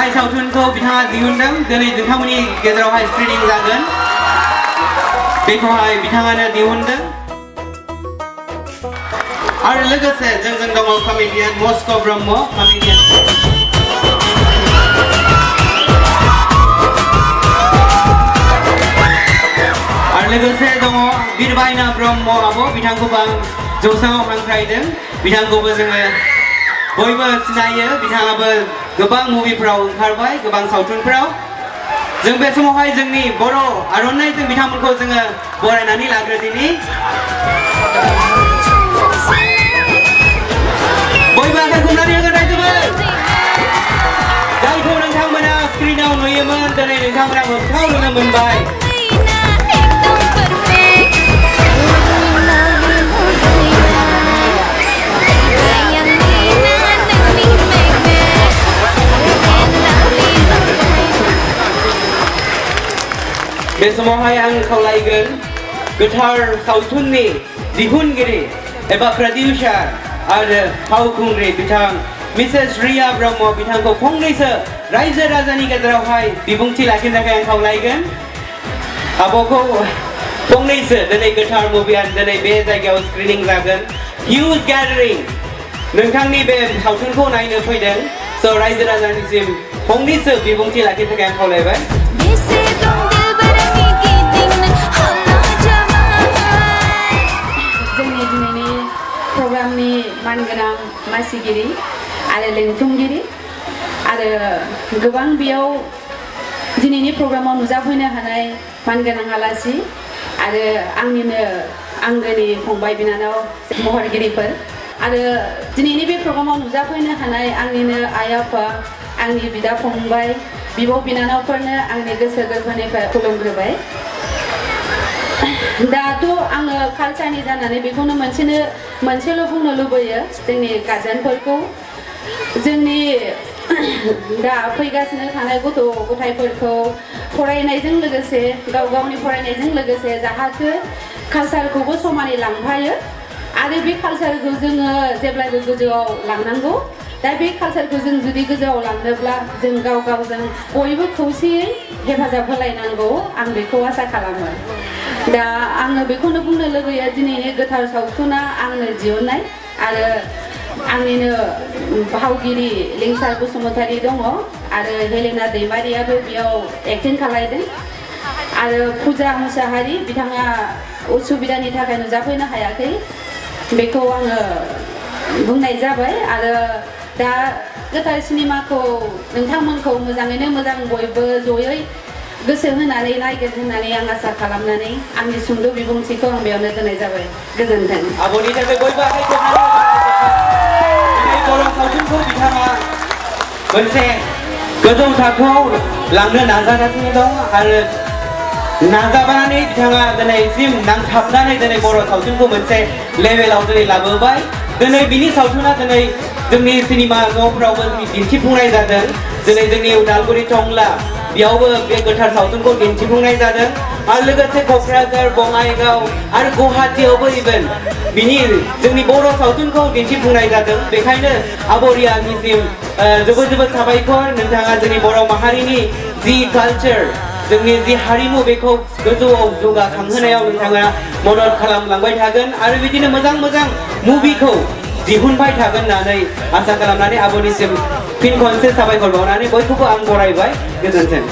जाय सावथुनखौ बिथाङा दिहुनदों दिनै नोंथांमोननि गेजेरावहाय स्क्रिनिं जागोन बेखौहाय बिथाङानो दिहुनदों आरो लोगोसे जोंजों दङ कमेडियान मस्क' ब्रह्म कमेडियान आरो लोगोसे दङ बिरबायना ब्रह्म आब' बिथांखौबो आं जौसाङाव हांख्रायदों बिथांखौबो जोङो बयबो सिनायो बिथाङाबो गोबां मुभिफोराव ओंखारबाय गोबां सावथुनफोराव जों बे समावहाय जोंनि बर' आर'नाइजों बिथांमोनखौ जोङो बरायनानै लाग्रोदिनि बयबो आखाइ खबनानै होगोन रायजोफोर जायखौ नोंथांमोना स्क्रिनाव नुयोमोन दिनै नोंथांमोना मोगथाङाव नुनो मोनबाय बे समावहाय आं खावलायगोन गोथार सावथुननि दिहुनगिरि एबा प्रडिउसार आरो फावखुंग्रि बिथां मिसेस रिया ब्रह्म बिथांखौ फंनैसो रायजो राजानि गेजेरावहाय बिबुंथि लाखिनो थाखाय आं खावलायगोन आब'खौ फंनैसो दिनै गोथार मुभिया दिनै बे जायगायाव स्क्रिनिं जागोन हिउज ग्यादारिं नोंथांनि बे सावथुनखौ नायनो फैदों स' रायजो राजानिसिम फंनैसो बिबुंथि लाखिनो थाखाय आं खावलायबाय प्रग्रामनि मानगोनां मासिगिरि आरो लेंथुमगिरि आरो गोबां बेयाव दिनैनि प्रग्रामाव नुजाफैनो हानाय मानगोनां आलासि आरो आंनिनो आंगोनि फंबाय बिनानाव महरगिरिफोर आरो दिनैनि बे प्रग्रामाव नुजाफैनो हानाय आंनिनो आइ आफा आंनि बिदा फंबाय बिब' बिनानावफोरनो आंनि गोसो गोरबोनिफ्राय खुलुमग्रोबाय दाथ' आङो कालचारनि जानानै बेखौनो मोनसेल' बुंनो लुबैयो जोंनि गार्जेनफोरखौ जोंनि दा फैगासिनो थानाय गथ' गथायफोरखौ फरायनायजों लोगोसे गावनि फरायनायजों लोगोसे जाहाथे कालचारखौबो समानै लांफायो आरो बे कालचारखौ जोङो जेब्लायबो गोजौआव लांनांगौ दा बे कालचारखौ जों जुदि गोजौआव लांनोब्ला जों गावजों बयबो खौसेयै हेफाजाब होलायनांगौ आं बेखौ आसा खालामो दा आङो बेखौनो बुंनो लुगैयो दिनैनि गोथार सावथुना आंनो दिहुननाय आरो आंनिनो फावगिरि लिंसार बसुमतारी दङ आरो हेलेना दैमारियाबो बेयाव एक्टिं खालायदों आरो फुजा मुसाहारि बिथाङा उसुबिदानि थाखाय नुजाफैनो हायाखै बेखौ आङो बुंनाय जाबाय आरो दा गोथार सिनेमाखौ नोंथांमोनखौ मोजाङैनो मोजां बयबो जयै गोसो होनानै नायगोन होननानै आं आसा खालामनानै आंनि सुंद' बिबुंथिखौ आं बेयावनो दोननाय जाबाय गोजोन्थों आब'नि थाखाय बयबो आखाइ खबनानै दिनै बर' सावथुनखौ बिथाङा मोनसे गोजौ थाखोआव लांनो नाजागासिनो दं आरो नाजाबानानै बिथाङा दिनैसिम नांथाबनानै दिनै बर' सावथुनखौ मोनसे लेभेलाव दिनै लाबोबाय दिनै बिनि सावथुना दिनै जोंनि सिनेमा न'फोरावबो दिन्थिफुंनाय जादों दिनै जोंनि उदालगुरि टंला बेयावबो बे गोथार सावथुनखौ दिन्थिफुंनाय जादों आरो लोगोसे क'क्राझार बङाइगाव आरो गुवाहाटीयावबो इभेन बिनि जोंनि बर' सावथुनखौ दिन्थिफुंनाय जादों बेखायनो आब' रियानिसिम जोबोद साबायखर नोंथाङा जोंनि बर' माहारिनि जि कालचार जोंनि जि हारिमु बेखौ गोजौआव जौगाखांहोनायाव नोंथाङा मदद खालामलांबाय थागोन आरो बिदिनो मोजां मुभिखौ दिहुनबाय थागोन होननानै आसा खालामनानै आब'निसिम फिन खनसे साबायखर बावनानै बयखौबो आं बरायबाय गोजोन्थों